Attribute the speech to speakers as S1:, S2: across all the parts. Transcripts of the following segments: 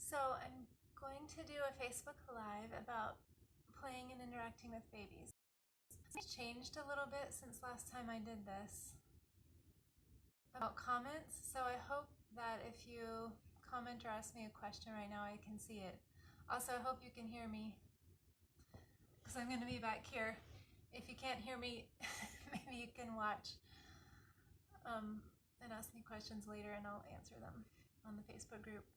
S1: So I'm going to do a Facebook Live about playing and interacting with babies. It's changed a little bit since last time I did this. About comments, so I hope that if you comment or ask me a question right now, I can see it. Also, I hope you can hear me, because I'm going to be back here. If you can't hear me, maybe you can watch and ask me questions later and I'll answer them on the Facebook group.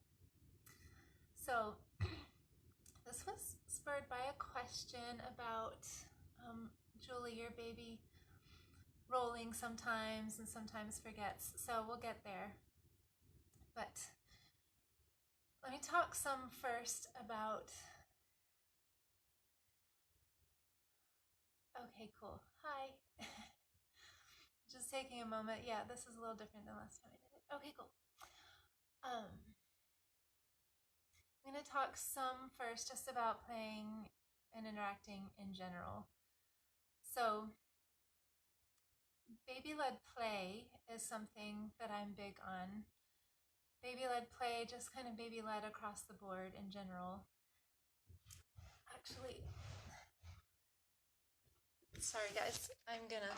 S1: So this was spurred by a question about Julie, your baby, rolling sometimes and sometimes forgets. So we'll get there. But let me talk some first about... Okay, cool. Hi. Just taking a moment. Yeah, this is a little different than last time I did it. Okay, cool. I'm going to talk some first just about playing and interacting in general. So baby-led play is something that I'm big on. Baby-led play, just kind of baby-led across the board in general. Actually, sorry guys, I'm gonna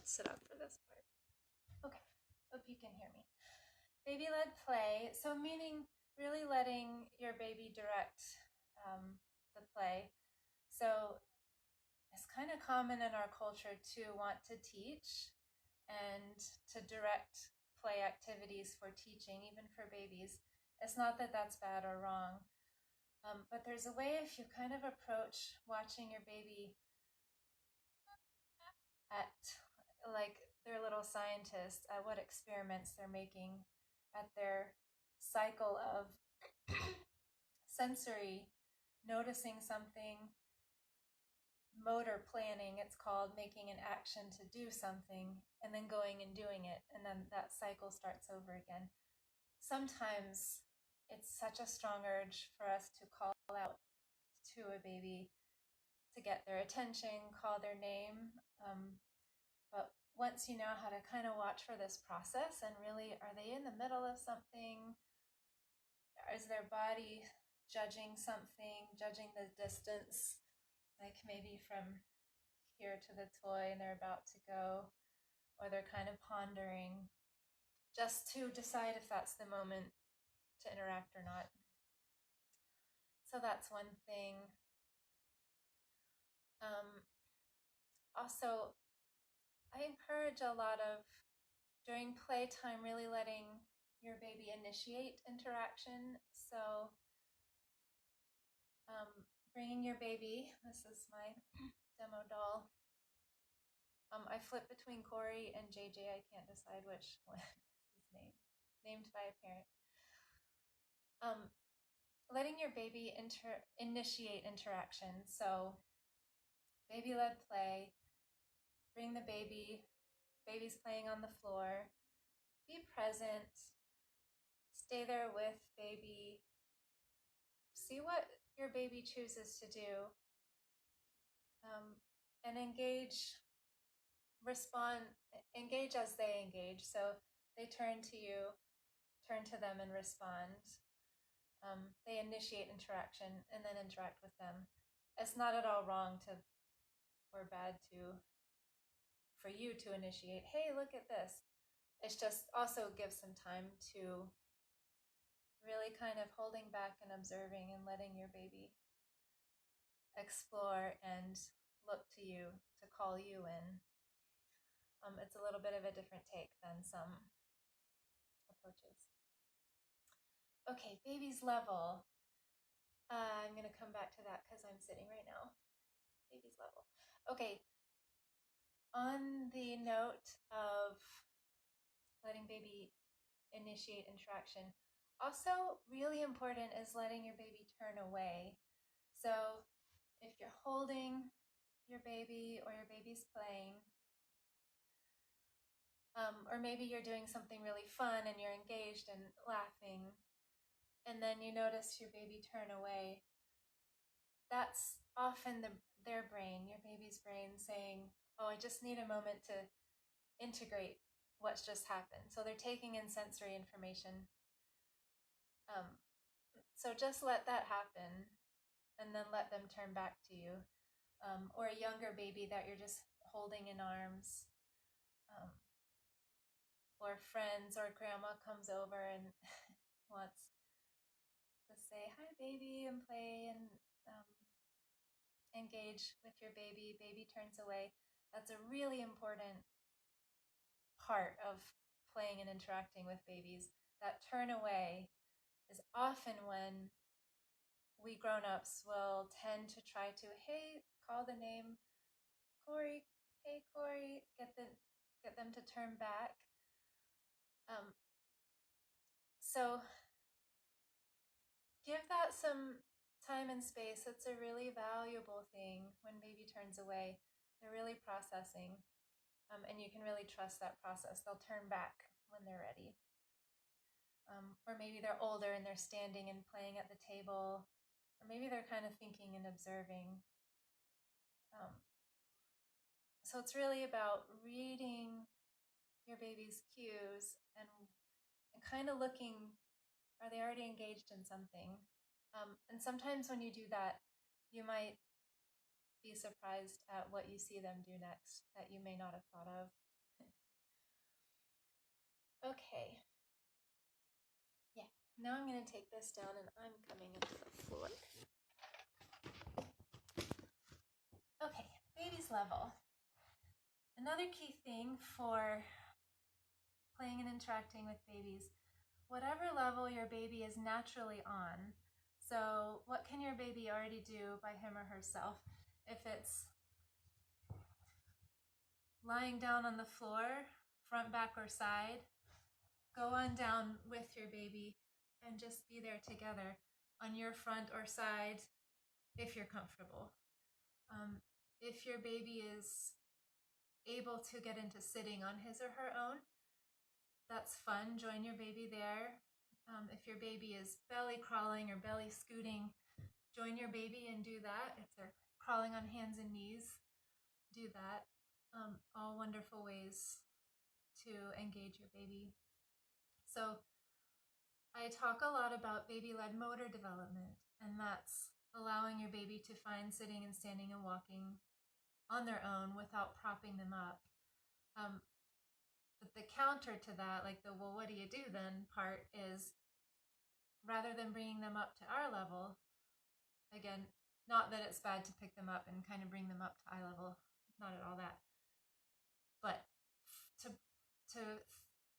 S1: sit up for this part. Okay, hope you can hear me. Baby-led play, so meaning really letting your baby direct the play. So it's kind of common in our culture to want to teach and to direct play activities for teaching, even for babies. It's not that that's bad or wrong, but there's a way if you kind of approach watching your baby at, like they're little scientists, at what experiments they're making, at their cycle of sensory, noticing something, motor planning, it's called, making an action to do something, and then going and doing it, and then that cycle starts over again. Sometimes it's such a strong urge for us to call out to a baby to get their attention, call their name. But once you know how to kind of watch for this process and really, are they in the middle of something? Is their body judging something, judging the distance, like maybe from here to the toy and they're about to go, or they're kind of pondering just to decide if that's the moment to interact or not. So that's one thing. Also, I encourage a lot of, during playtime, really letting your baby initiate interaction. So bringing your baby, this is my demo doll. I flip between Corey and JJ. I can't decide which one is his name. Named by a parent. Letting your baby initiate interaction. So baby-led play, bring the baby, baby's playing on the floor, be present, stay there with baby, see what your baby chooses to do, and engage, respond, engage as they engage. So they turn to you, turn to them and respond. They initiate interaction and then interact with them. It's not at all wrong to, or bad to, for you to initiate, hey, look at this. It's just also gives some time to really kind of holding back and observing and letting your baby explore and look to you to call you in. It's a little bit of a different take than some approaches. Okay, baby's level. I'm going to come back to that because I'm sitting right now. Baby's level. Okay, on the note of letting baby initiate interaction, also really important is letting your baby turn away. So if you're holding your baby or your baby's playing, or maybe you're doing something really fun and you're engaged and laughing, and then you notice your baby turn away, that's often their brain, your baby's brain, saying, oh, I just need a moment to integrate what's just happened. So they're taking in sensory information. So just let that happen and then let them turn back to you. Or a younger baby that you're just holding in arms. Or friends or grandma comes over and wants to say, hi, baby, and play and engage with your baby. Baby turns away. That's a really important part of playing and interacting with babies. That turn away is often when we grown-ups will tend to try to, hey, call the name Corey, hey Corey, get them to turn back. So give that some time and space. It's a really valuable thing when baby turns away. They're really processing, and you can really trust that process. They'll turn back when they're ready. Or maybe they're older and they're standing and playing at the table, or maybe they're kind of thinking and observing. So it's really about reading your baby's cues and kind of looking, are they already engaged in something? And sometimes when you do that, you might be surprised at what you see them do next that you may not have thought of. Okay. Yeah, now I'm going to take this down and I'm coming into the floor. Okay, baby's level. Another key thing for playing and interacting with babies, whatever level your baby is naturally on. So what can your baby already do by him or herself? If it's lying down on the floor, front, back, or side, go on down with your baby and just be there together on your front or side if you're comfortable. If your baby is able to get into sitting on his or her own, that's fun. Join your baby there. If your baby is belly crawling or belly scooting, join your baby and do that. If they're crawling on hands and knees, do that. All wonderful ways to engage your baby. So I talk a lot about baby-led motor development, and that's allowing your baby to find sitting and standing and walking on their own without propping them up. But the counter to that, like the, well, what do you do then part is, rather than bringing them up to our level, again, not that it's bad to pick them up and kind of bring them up to eye level, not at all that, but to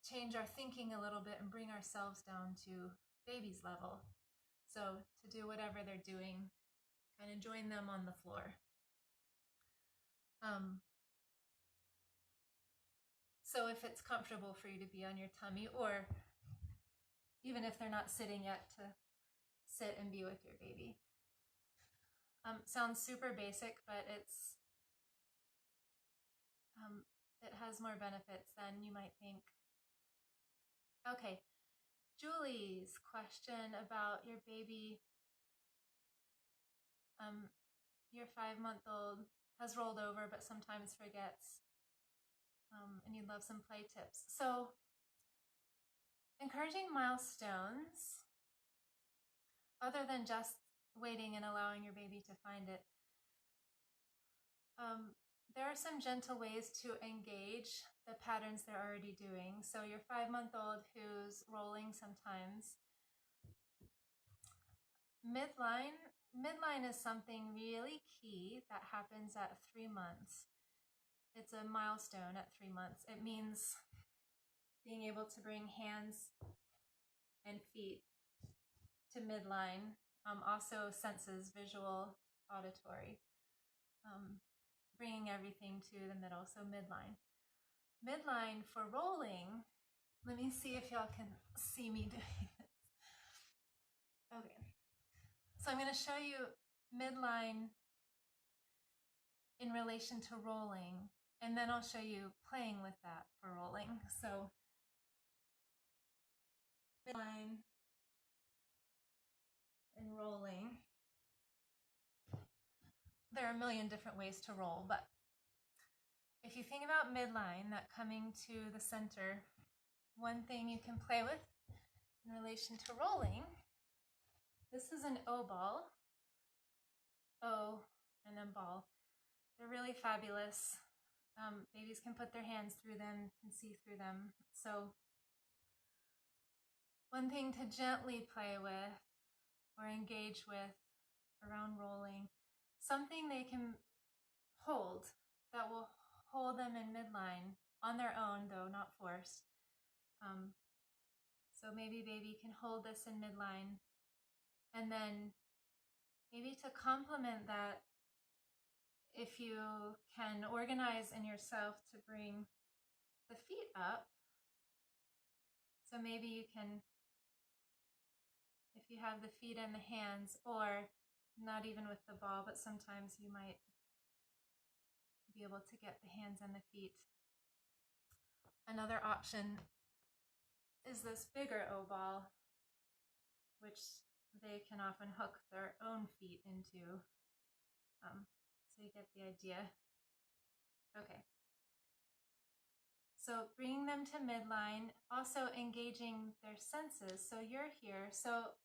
S1: change our thinking a little bit and bring ourselves down to baby's level. So to do whatever they're doing, kind of join them on the floor. So if it's comfortable for you to be on your tummy, or even if they're not sitting yet, to sit and be with your baby. Sounds super basic, but it has more benefits than you might think. Okay, Julie's question about your baby, your 5-month-old has rolled over but sometimes forgets, and you'd love some play tips. So encouraging milestones, other than just waiting and allowing your baby to find it, there are some gentle ways to engage the patterns they're already doing. So your 5-month-old who's rolling sometimes, midline is something really key that happens at 3 months. It's a milestone at 3 months. It means being able to bring hands and feet to midline, also senses, visual, auditory, bringing everything to the middle, so midline. Midline for rolling, let me see if y'all can see me doing this. Okay, so I'm going to show you midline in relation to rolling, and then I'll show you playing with that for rolling. So midline and rolling. There are a million different ways to roll, but if you think about midline, that coming to the center, one thing you can play with in relation to rolling This is an O ball. O and then ball. They're really fabulous. Babies can put their hands through them, can see through them. So one thing to gently play with or engage with around rolling, something they can hold that will hold them in midline on their own, though not forced. So maybe baby can hold this in midline, and then maybe to complement that, if you can organize in yourself to bring the feet up. So maybe you can, if you have the feet and the hands, or not even with the ball, but sometimes you might be able to get the hands and the feet. Another option is this bigger O ball, which they can often hook their own feet into. So you get the idea. Okay. So bringing them to midline, also engaging their senses. So you're here. So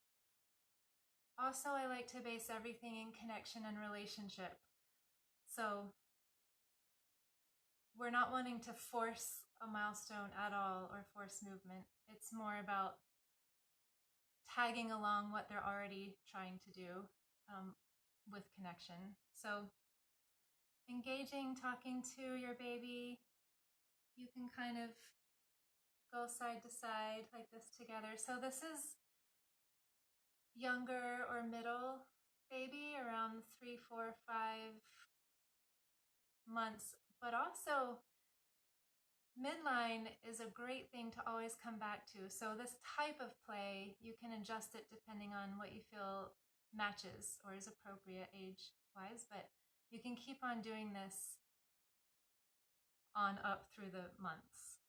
S1: also I like to base everything in connection and relationship. So we're not wanting to force a milestone at all or force movement. It's more about tagging along what they're already trying to do with connection. So engaging, talking to your baby, you can kind of go side to side like this together. So this is younger or middle baby, around 3, 4, 5 months, but also midline is a great thing to always come back to. So this type of play, you can adjust it depending on what you feel matches or is appropriate age-wise, but you can keep on doing this on up through the months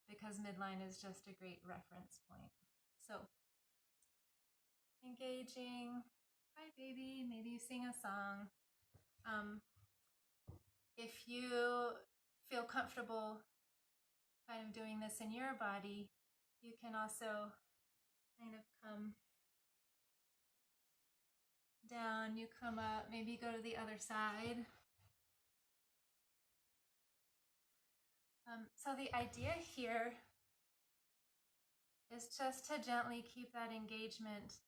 S1: because midline is just a great reference point. So engaging, hi baby, maybe you sing a song. If you feel comfortable kind of doing this in your body, you can also kind of come down, you come up, maybe go to the other side. So the idea here is just to gently keep that engagement.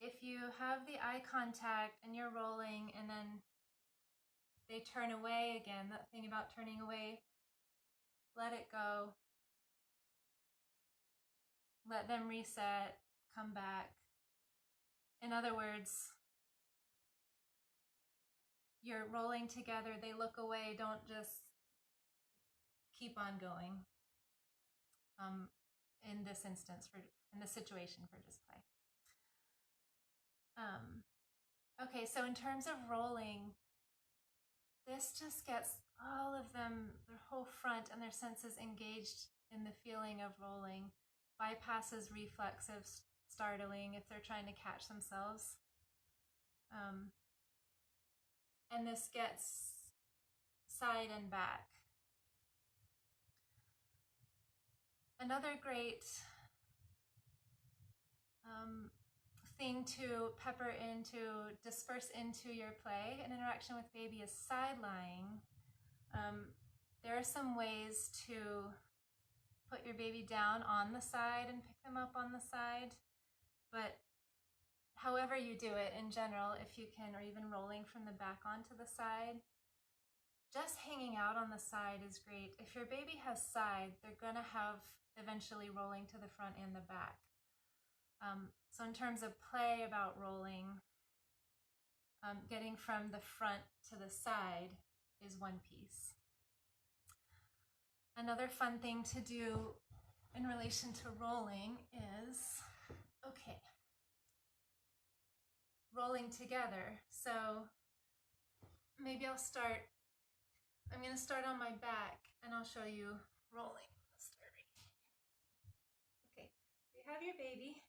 S1: If you have the eye contact and you're rolling and then they turn away again, that thing about turning away, let it go. Let them reset, come back. In other words, you're rolling together, they look away, don't just keep on going. In this instance, in this situation for display. Okay, so in terms of rolling, this just gets all of them, their whole front and their senses engaged in the feeling of rolling, bypasses reflexive startling if they're trying to catch themselves. And this gets side and back. Another great thing to pepper into, disperse into your play and interaction with baby is side lying. There are some ways to put your baby down on the side and pick them up on the side, but however you do it in general, if you can, or even rolling from the back onto the side, just hanging out on the side is great. If your baby has side, they're gonna have eventually rolling to the front and the back. So in terms of play about rolling, getting from the front to the side is one piece. Another fun thing to do in relation to rolling is, okay, rolling together. So maybe I'm gonna start on my back and I'll show you rolling. I'll start right here. Okay, so you have your baby.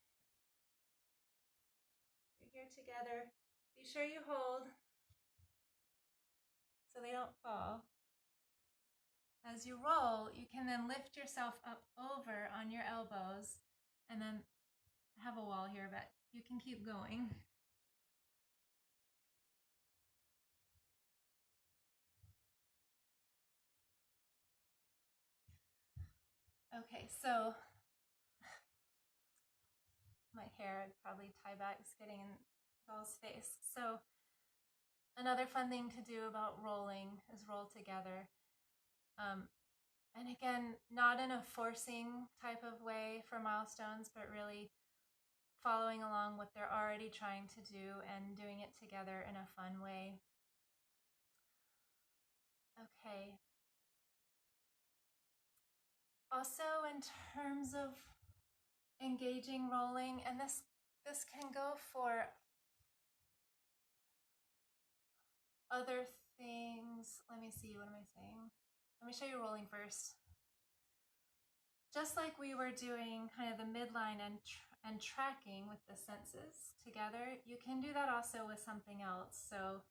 S1: You're here together. Be sure you hold so they don't fall. As you roll, you can then lift yourself up over on your elbows and then have a wall here, but you can keep going. Okay, so my hair I'd probably tie back, it's getting in Doll's face. So another fun thing to do about rolling is roll together. And again, not in a forcing type of way for milestones, but really following along what they're already trying to do and doing it together in a fun way. Okay. Also, in terms of engaging rolling, and this can go for other things. Let me see, what am I saying? Let me show you rolling first. Just like we were doing kind of the midline and tracking with the senses together, you can do that also with something else. So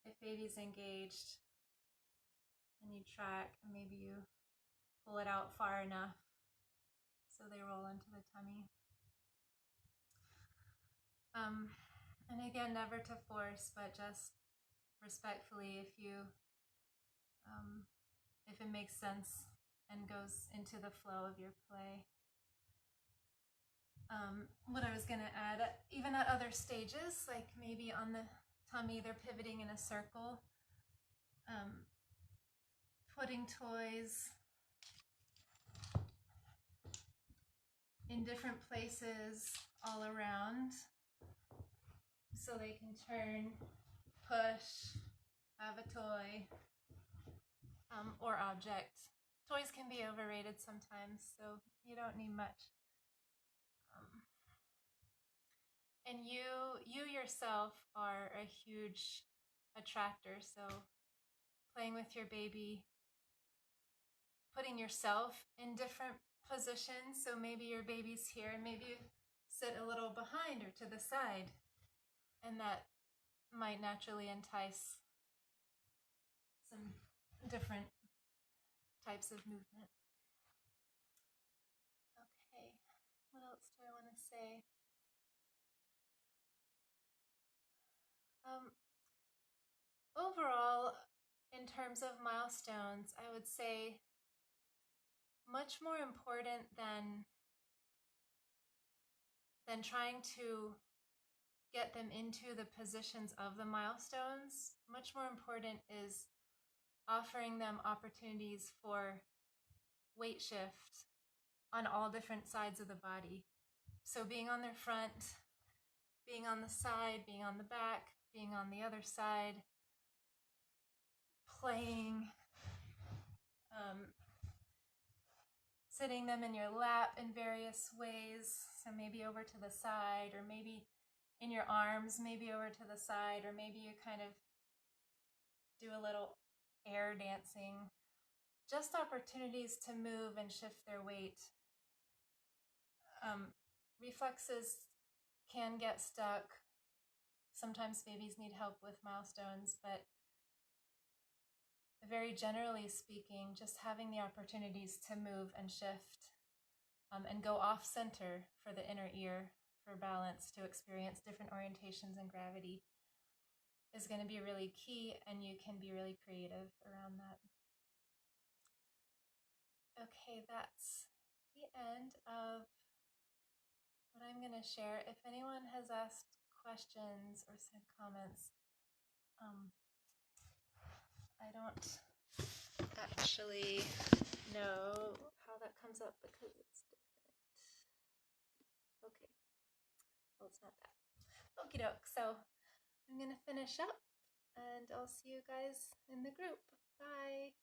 S1: if baby's engaged and you track, and maybe you pull it out far enough so they roll into the tummy. And again, never to force, but just respectfully, if it makes sense and goes into the flow of your play. What I was going to add, even at other stages, like maybe on the tummy, they're pivoting in a circle, putting toys in different places all around so they can turn, push, have a toy, or object. Toys can be overrated sometimes, so you don't need much. And you yourself are a huge attractor, so playing with your baby, putting yourself in different positions, so maybe your baby's here and maybe you sit a little behind or to the side, and that might naturally entice some different types of movement. Okay, what else do I want to say? Overall, in terms of milestones, I would say much more important than trying to get them into the positions of the milestones. Much more important is offering them opportunities for weight shift on all different sides of the body. So being on their front, being on the side, being on the back, being on the other side, playing, sitting them in your lap in various ways. So maybe over to the side, or maybe in your arms, maybe over to the side, or maybe you kind of do a little air dancing. Just opportunities to move and shift their weight. Reflexes can get stuck. Sometimes babies need help with milestones, but very generally speaking, just having the opportunities to move and shift and go off center for the inner ear for balance, to experience different orientations and gravity, is going to be really key, and you can be really creative around that. Okay, that's the end of what I'm going to share. If anyone has asked questions or sent comments, I don't actually know how that comes up because it's different. Okay, well, it's not that. Okie doke, so I'm going to finish up and I'll see you guys in the group. Bye.